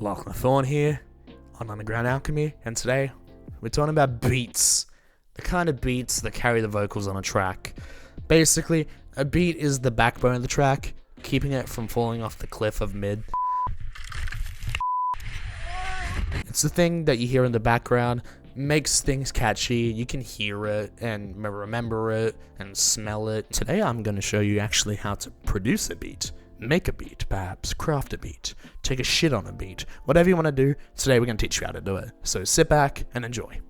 Lachlan Thorne here on Underground Alchemy, and today we're talking about beats. The kind of beats that carry the vocals on a track. Basically, a beat is the backbone of the track, keeping it from falling off the cliff of mid. It's the thing that you hear in the background, makes things catchy, you can hear it and remember it and smell it. Today I'm going to show you actually how to produce a beat. Make a beat, perhaps craft a beat, take a shit on a beat, whatever you want to do. Today we're going to teach you how to do it. So sit back and enjoy.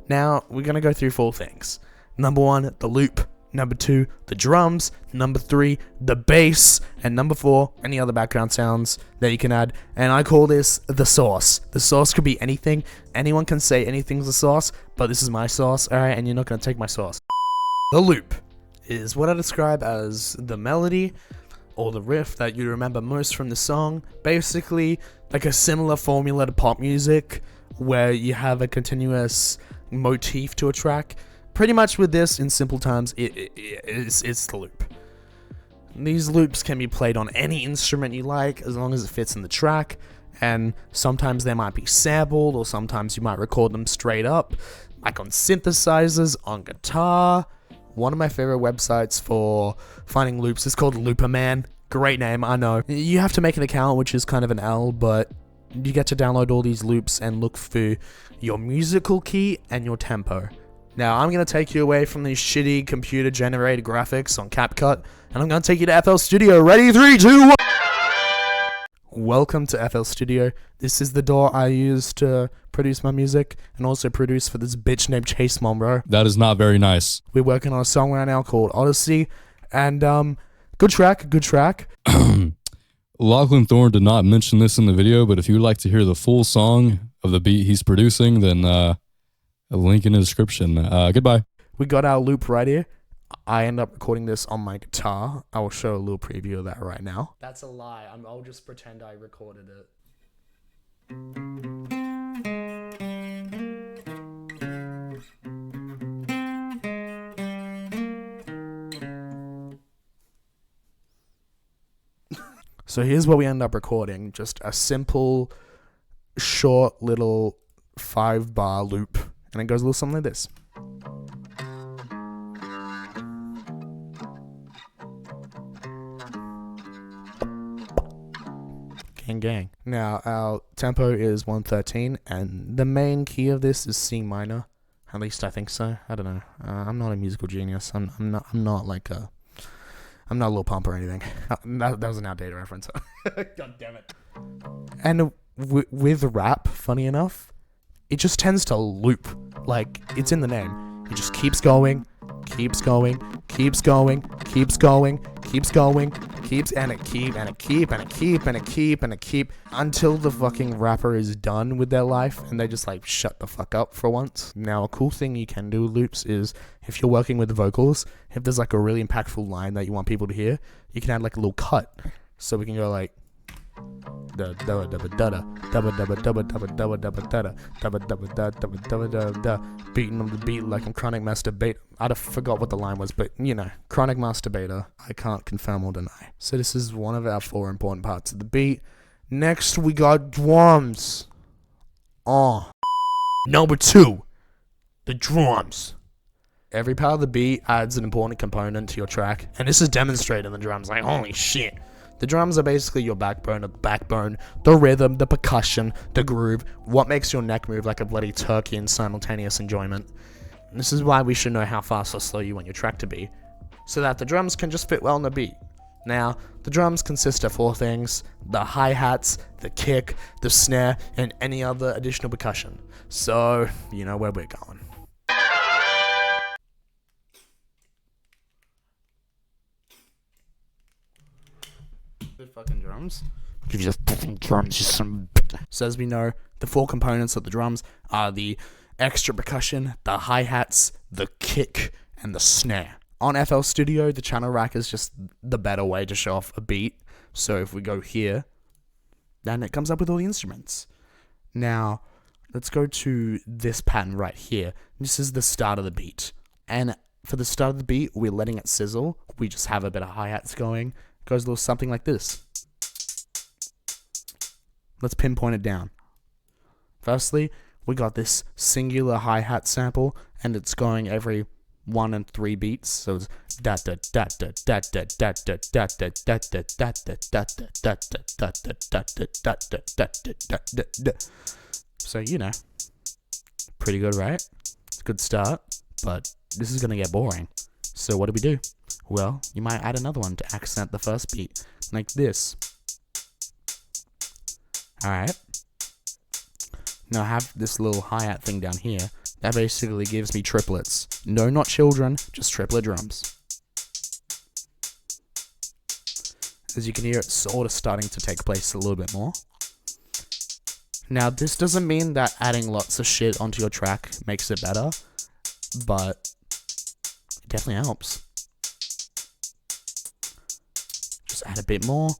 Now we're going to go through 4 things. Number 1, the loop. Number 2, the drums. Number 3, the bass. And number 4, any other background sounds that you can add. And I call this the sauce. The sauce could be anything. Anyone can say anything's a sauce, but this is my sauce, alright? And you're not going to take my sauce. The loop is what I describe as the melody or the riff that you remember most from the song. Basically, like a similar formula to pop music, where you have a continuous motif to a track. Pretty much with this, in simple terms, it's the loop. These loops can be played on any instrument you like, as long as it fits in the track, and sometimes they might be sampled, or sometimes you might record them straight up, like on synthesizers, on guitar. One of my favorite websites for finding loops is called Looperman. Great name, I know. You have to make an account, which is kind of an L, but you get to download all these loops and look for your musical key and your tempo. Now, I'm going to take you away from these shitty computer-generated graphics on CapCut, and I'm going to take you to FL Studio. Ready? 3, 2, 1! Welcome to FL Studio. This is the door I use to produce my music, and also produce for this bitch named Chase Monroe. That is not very nice. We're working on a song right now called Odyssey, and good track. Lachlan Thorne did not mention this in the video, but if you would like to hear the full song of the beat he's producing, then a link in the description. Goodbye. We got our loop right here. I end up recording this on my guitar. I will show a little preview of that right now. That's a lie. I'll just pretend I recorded it. So here's what we end up recording. Just a simple, short little 5-bar loop. And it goes a little something like this. Gang gang. Now our tempo is 113, and the main key of this is C minor. At least I think so. I don't know. I'm not a musical genius. I'm not like a Lil Pump or anything. That was an outdated reference. God damn it. And with rap, funny enough, it just tends to loop. Like, it's in the name. It just keeps going, keeps going, keeps going, keeps going, keeps going, keeps, and it keep, and it keep, and it keep, and it keep, and it keep, until the fucking rapper is done with their life, and they just, like, shut the fuck up for once. Now, a cool thing you can do with loops is, if you're working with vocals, if there's, like, a really impactful line that you want people to hear, you can add, like, a little cut. So we can go, like, beating on the beat like I'm chronic masturbator. I forgot what the line was, but you know, chronic masturbator. I can't confirm or deny. So this is one of our 4 important parts of the beat. Next we got drums. Number 2, the drums. Every part of the beat adds an important component to your track, and this is demonstrated in the drums. Like, holy shit. The drums are basically your backbone, the rhythm, the percussion, the groove, what makes your neck move like a bloody turkey in simultaneous enjoyment. And this is why we should know how fast or slow you want your track to be, so that the drums can just fit well in the beat. Now, the drums consist of 4 things: the hi-hats, the kick, the snare, and any other additional percussion. So, you know where we're going. Fucking drums. Give you the fucking drums, you some. So as we know, the 4 components of the drums are the extra percussion, the hi-hats, the kick, and the snare. On FL Studio, the channel rack is just the better way to show off a beat. So if we go here, then it comes up with all the instruments. Now, let's go to this pattern right here. This is the start of the beat. And for the start of the beat, we're letting it sizzle. We just have a bit of hi-hats going. Goes a little something like this. Let's pinpoint it down. Firstly, we got this singular hi-hat sample, and it's going every 1 and 3 beats. So it's da da da da da da da da da da da da da da da da da da. So you know, pretty good, right? It's a good start, but this is gonna get boring. So what do? Well, you might add another one to accent the first beat, like this. Alright. Now I have this little hi-hat thing down here. That basically gives me triplets. No, not children, just triplet drums. As you can hear, it's sort of starting to take place a little bit more. Now, this doesn't mean that adding lots of shit onto your track makes it better, but it definitely helps. Just add a bit more.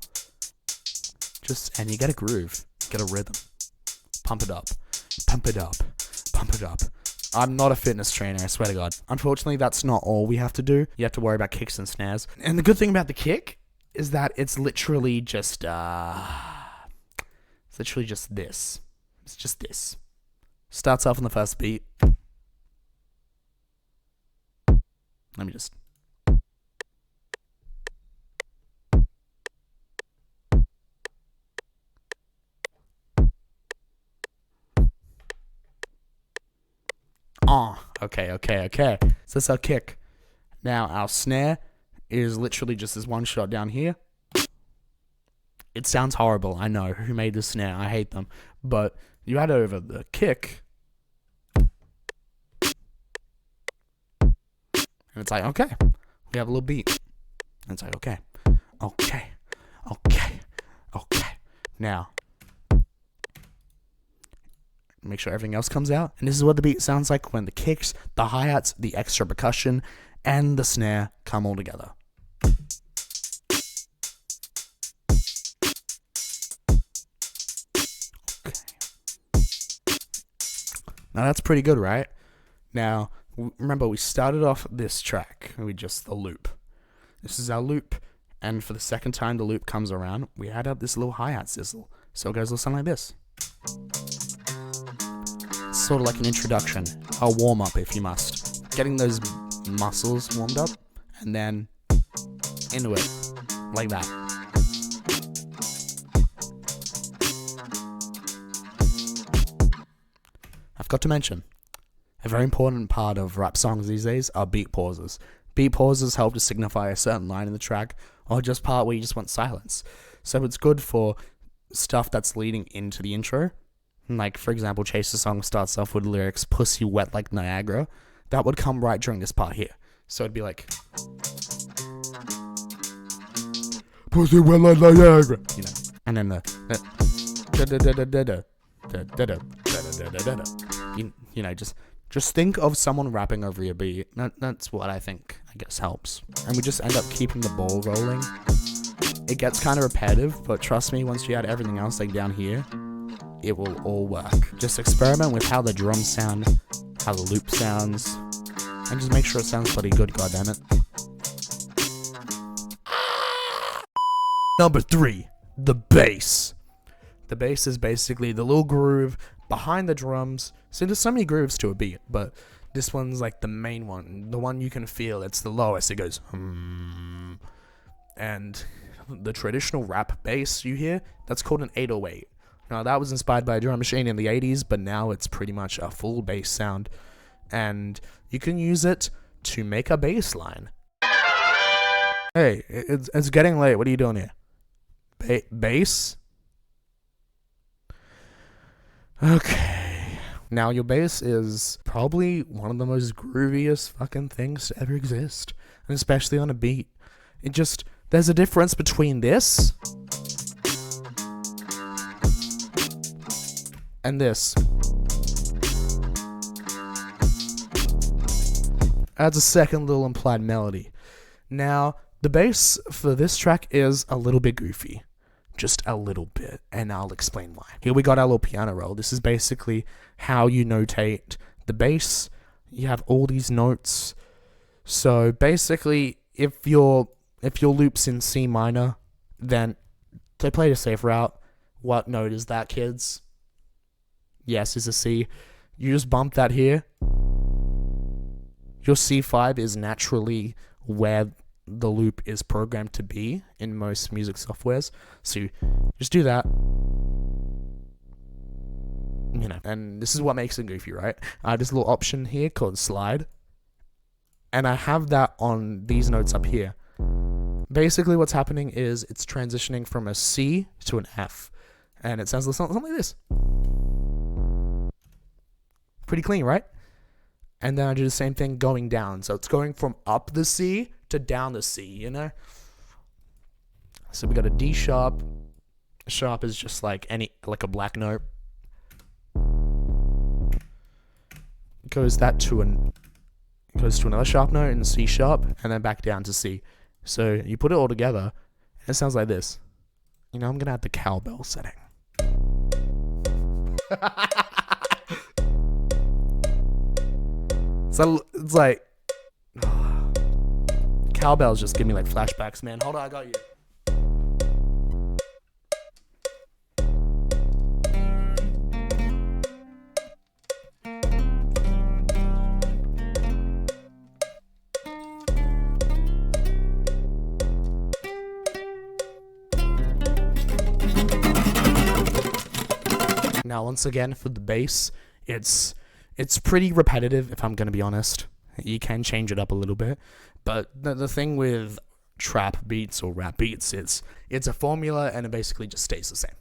And you get a groove, get a rhythm. Pump it up, pump it up, pump it up. I'm not a fitness trainer, I swear to God. Unfortunately, that's not all we have to do. You have to worry about kicks and snares. And the good thing about the kick is that it's literally just, this. It's just this. Starts off on the first beat. Let me just... Okay. So that's our kick. Now, our snare is literally just this one shot down here. It sounds horrible, I know. Who made the snare? I hate them. But you add over the kick, and it's like, okay, we have a little beat. And it's like, okay. Now, make sure everything else comes out. And this is what the beat sounds like when the kicks, the hi-hats, the extra percussion, and the snare come all together. Okay. Now that's pretty good, right? Now, remember we started off this track with just the loop. This is our loop. And for the second time the loop comes around, we add up this little hi-hat sizzle. So it goes a little something like this. Sort of like an introduction, a warm-up if you must. Getting those muscles warmed up, and then into it, like that. I've got to mention, a very important part of rap songs these days are beat pauses. Beat pauses help to signify a certain line in the track, or just part where you just want silence. So it's good for stuff that's leading into the intro. Like, for example, Chase's song starts off with lyrics, "Pussy wet like Niagara." That would come right during this part here. So it'd be like, "Pussy wet like Niagara," you know. And then you know, just think of someone rapping over your beat. That's what I think, I guess, helps. And we just end up keeping the ball rolling. It gets kind of repetitive, but trust me, once you add everything else, like down here, it will all work. Just experiment with how the drums sound, how the loop sounds, and just make sure it sounds bloody good, goddammit. Number 3, the bass. The bass is basically the little groove behind the drums. So there's so many grooves to a beat, but this one's like the main one, the one you can feel. It's the lowest. It goes, and the traditional rap bass you hear, that's called an 808. Now, that was inspired by a drum machine in the 80s, but now it's pretty much a full bass sound. And you can use it to make a bass line. Hey, it's getting late. What are you doing here? Bass? Okay. Now, your bass is probably one of the most grooviest fucking things to ever exist. And especially on a beat. There's a difference between this and this. Adds a second little implied melody. Now, the bass for this track is a little bit goofy. Just a little bit, and I'll explain why. Here we got our little piano roll. This is basically how you notate the bass. You have all these notes. So basically, if your loop's in C minor, then to play the safe route, What note is that, kids? Yes, it's a C. You just bump that here. Your C5 is naturally where the loop is programmed to be in most music softwares. So you just do that. You know, and this is what makes it goofy, right? I have this little option here called slide. And I have that on these notes up here. Basically what's happening is it's transitioning from a C to an F. And it sounds something like this. Pretty clean, right? And then I do the same thing going down. So it's going from up the C to down the C, you know? So we got a D sharp. Sharp is just like a black note. Goes to another sharp note in C sharp, and then back down to C. So you put it all together, and it sounds like this. You know, I'm gonna add the cowbell setting. So it's like cowbells just give me like flashbacks, man. Hold on, I got you. Now, once again, for the bass, it's pretty repetitive, if I'm going to be honest. You can change it up a little bit. But the thing with trap beats or rap beats, it's a formula, and it basically just stays the same.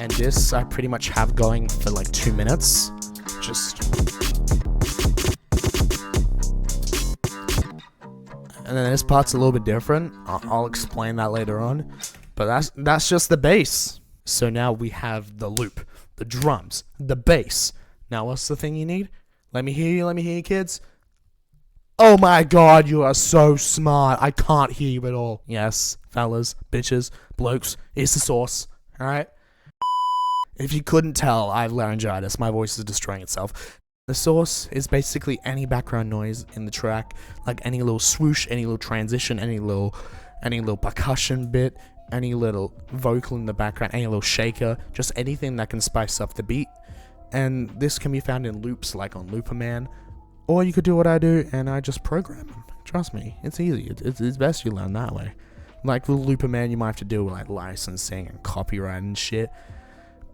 And this I pretty much have going for like 2 minutes. And then this part's a little bit different. I'll explain that later on. But that's just the bass. So now we have the loop, the drums, the bass. Now what's the thing you need? Let me hear you, kids. Oh my god, you are so smart. I can't hear you at all. Yes, fellas, bitches, blokes, it's the sauce. Alright? If you couldn't tell, I have laryngitis. My voice is destroying itself. The source is basically any background noise in the track, like any little swoosh, any little transition, any little percussion bit, any little vocal in the background, any little shaker, just anything that can spice up the beat. And this can be found in loops like on Looperman, or you could do what I do and I just program them. Trust me, it's easy. It's best you learn that way. Like with Looperman, you might have to deal with like licensing and copyright and shit,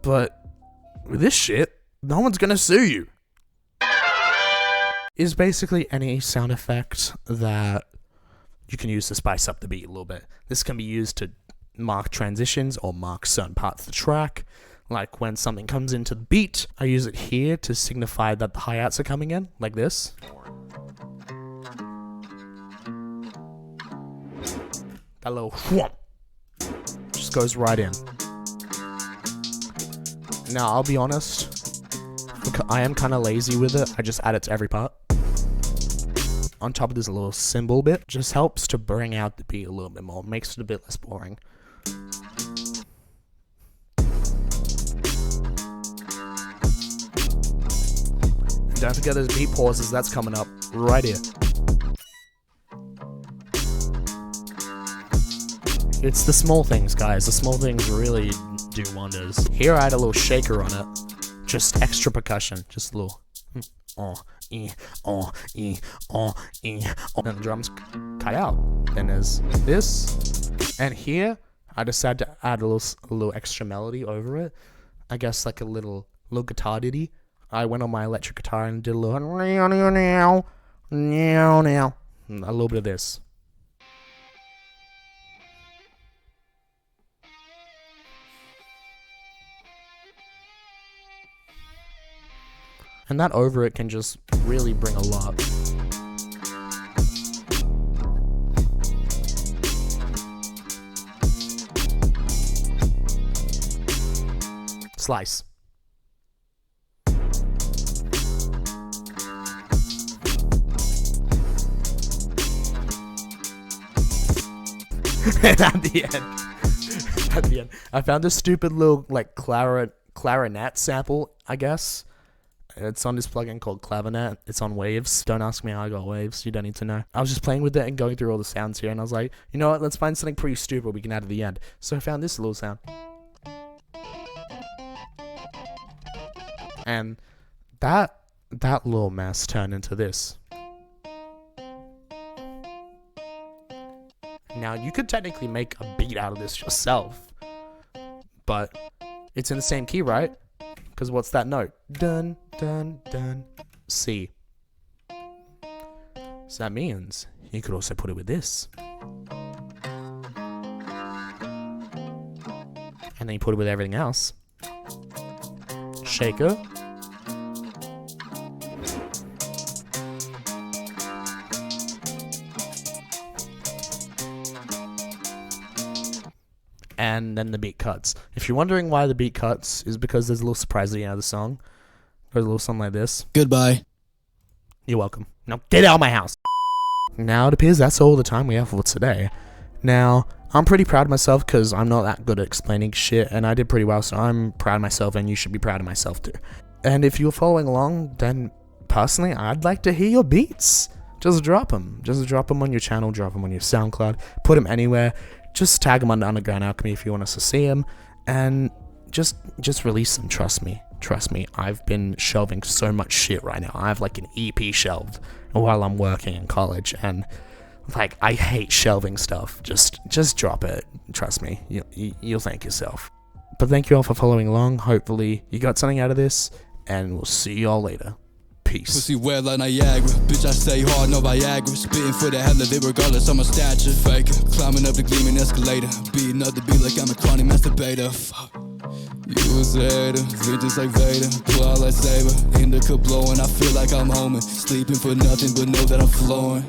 but with this shit, no one's gonna sue you. Is basically any sound effect that you can use to spice up the beat a little bit. This can be used to mark transitions or mark certain parts of the track. Like when something comes into the beat, I use it here to signify that the hi-hats are coming in, like this. That little whoomp just goes right in. Now, I'll be honest, I am kind of lazy with it. I just add it to every part. On top of this little cymbal bit, just helps to bring out the beat a little bit more, makes it a bit less boring. And don't forget those beat pauses, that's coming up right here. It's the small things, guys. The small things really do wonders. Here I had a little shaker on it. Just extra percussion. Just a little. And the drums cut out. Then there's this. And here, I decided to add a little extra melody over it. I guess like a little guitar ditty. I went on my electric guitar and did a little. A little bit of this. And that over it can just really bring a lot. Slice. And at the end, I found this stupid little like clarinet sample, I guess. It's on this plugin called Clavinet. It's on Waves. Don't ask me how I got Waves. You don't need to know. I was just playing with it and going through all the sounds here, and I was like, you know what? Let's find something pretty stupid we can add at the end. So I found this little sound. And that little mess turned into this. Now, you could technically make a beat out of this yourself, but it's in the same key, right? Because what's that note? Dun, dun, dun, C. So that means you could also put it with this. And then you put it with everything else. Shaker. And then the beat cuts. If you're wondering why the beat cuts, is because there's a little surprise at the end of the song. There's a little something like this. Goodbye. You're welcome. Now get out of my house. Now it appears that's all the time we have for today. Now, I'm pretty proud of myself because I'm not that good at explaining shit, and I did pretty well, so I'm proud of myself, and you should be proud of myself too. And if you're following along, then personally, I'd like to hear your beats. Just drop them. Just drop them on your channel, drop them on your SoundCloud, put them anywhere. Just tag them on the Underground Alchemy if you want us to see them, and just release them. Trust me. I've been shelving so much shit right now. I have like an EP shelved while I'm working in college, and like I hate shelving stuff. Just drop it. Trust me. You'll thank yourself. But thank you all for following along. Hopefully you got something out of this, and we'll see you all later. Peace. Pussy wet like Niagara. Bitch, I stay hard, no Viagra. Spitting for the hell of it regardless of my stature. Faker, climbing up the gleaming escalator. Beating up the beat like I'm a chronic masturbator. Fuck. You was a hater, just like Vader. Pull out like Saber. In the cup blowing, I feel like I'm homing. Sleeping for nothing, but know that I'm flowing.